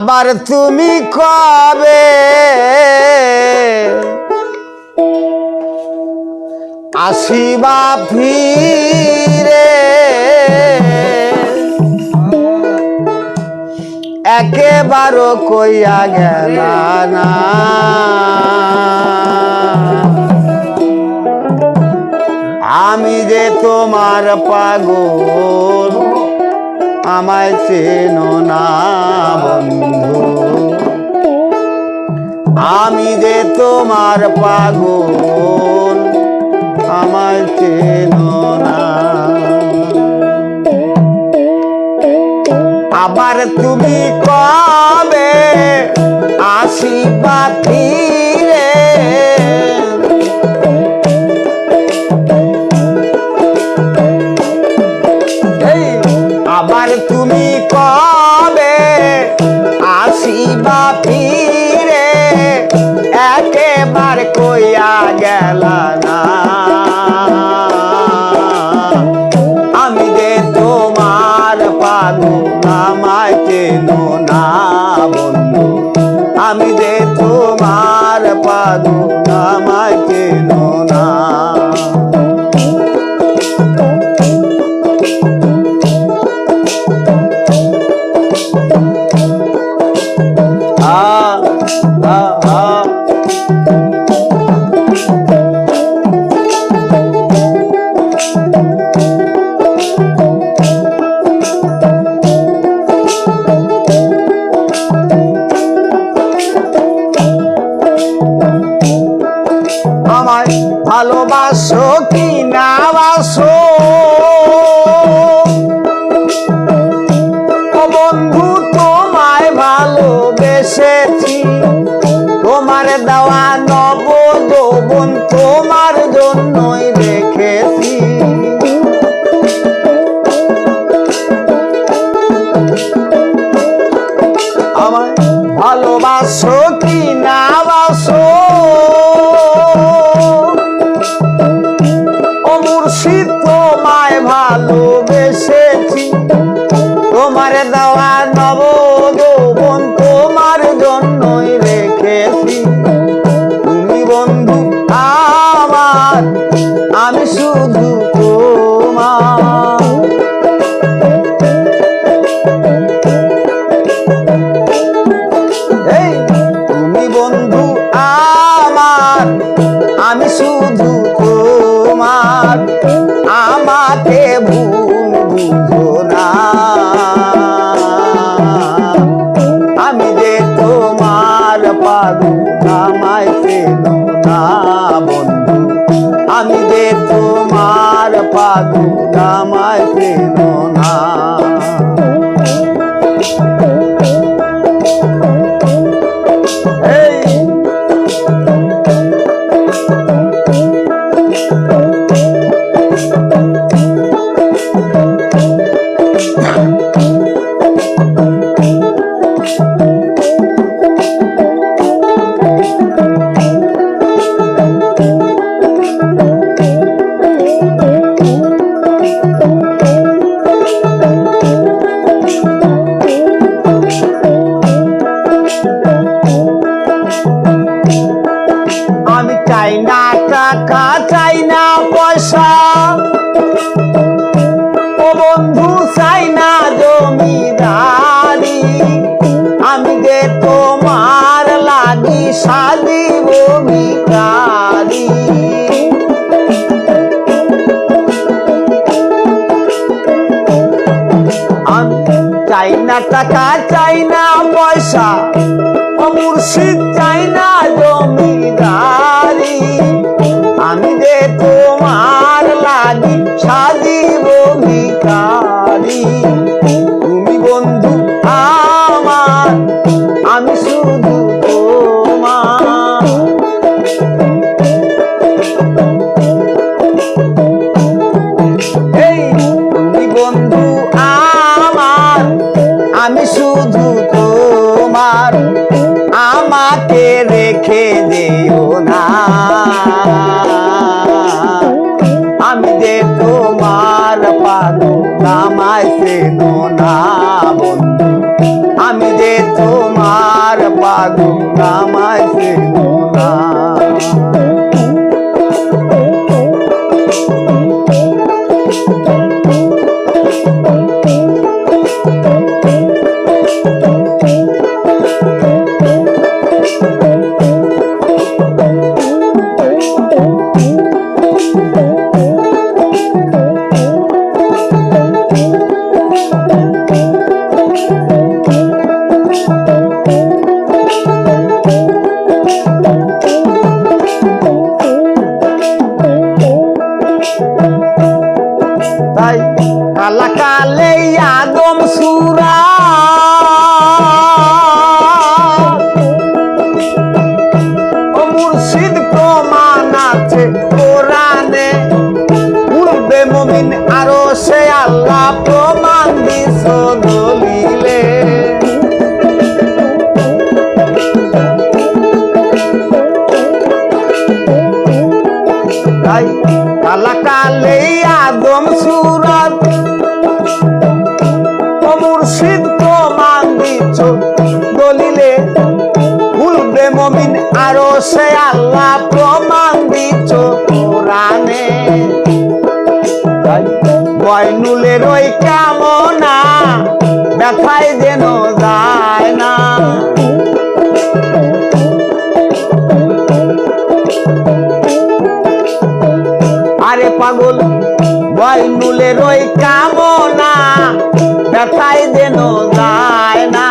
আবার তুমি কবে আসিবা ফিরে, একেবারও কইয়া গেলা না। আমি যে তোমার পাগল, আমায় চেনো না বন্ধু। আমি যে তোমার পাগল, আমায় চেনো না। আবার তুমি কবে আসিবা ফিরে, আবার তুমি কবে আসিবা ফিরে, একেবার কইয়া গেলা না। আমি যে তোমার পাগল, আমায় চেনো না বন্ধু। আমি যে তোমার পাগল, আমায় চেনো না। আমায় ভালোবাসো কি না বাসো, ও বন্ধু তোমায় ভালোবেসেছি। তোমার দেওয়া নবযৌবন তোমার জন্যই রেখেছি। আমায় ভালোবাসো কি না বাসো, ও মুর্শিদ তোমায় ভালোবেসেছি। তোমার দেওয়া নবযৌবন তোমার জন্যই রেখেছি। তুমি বন্ধু আমার, আমি শুধু তোমার। এই তুমি বন্ধু আমার, আমি শুধু তোমার। আমাকে ভুল বুঝো না, আমি যে তোমার পাগল, আমায় চেনো না বন্ধু। আমি যে তোমার পাগল, আমায় চেনো না। আমি চাই না টাকা, চাই না পয়সা, ও বন্ধু চাই না জমিদারি। আমি যে তোমার লাগি সাজিব ভিখারি। আমি চাই না টাকা, চাই না পয়সা, ও মুর্শিদ চাই না জমিদারি। আমি যে তোমার লাগি সাজিব ভিখারি। তুমি বন্ধু আমার, আমি শুধু তোমার। এই তুমি বন্ধু আমার, আমি শুধু তোমার। আমাকে রেখে যেও না, আমি যে তোমার পাগল, আমায় চেনো না বন্ধু। আমি যে তোমার পাগল আমায় চেনো না। তাই কালাকালে আদম সুরা ও মুর্শিদ প্রমাণ আছে কোরআনে, উড়বে মুমিন আরো সে আল্লাহ প্রমাণ দিছ দলিলে। তাই কালাকালে আদম সুরাত ও মুর্শিদ প্রমাণ দিছ দলিলে, উড়বে মুমিন আরো সে আল্লাহ প্রমাণ দিছ কোরআনে। তাই ময়নুলের ওই কামনা ব্যথায় যেন যায় না। আরে পাগল ময়নুলের ওই কামনা ব্যথায় যেন যায় না।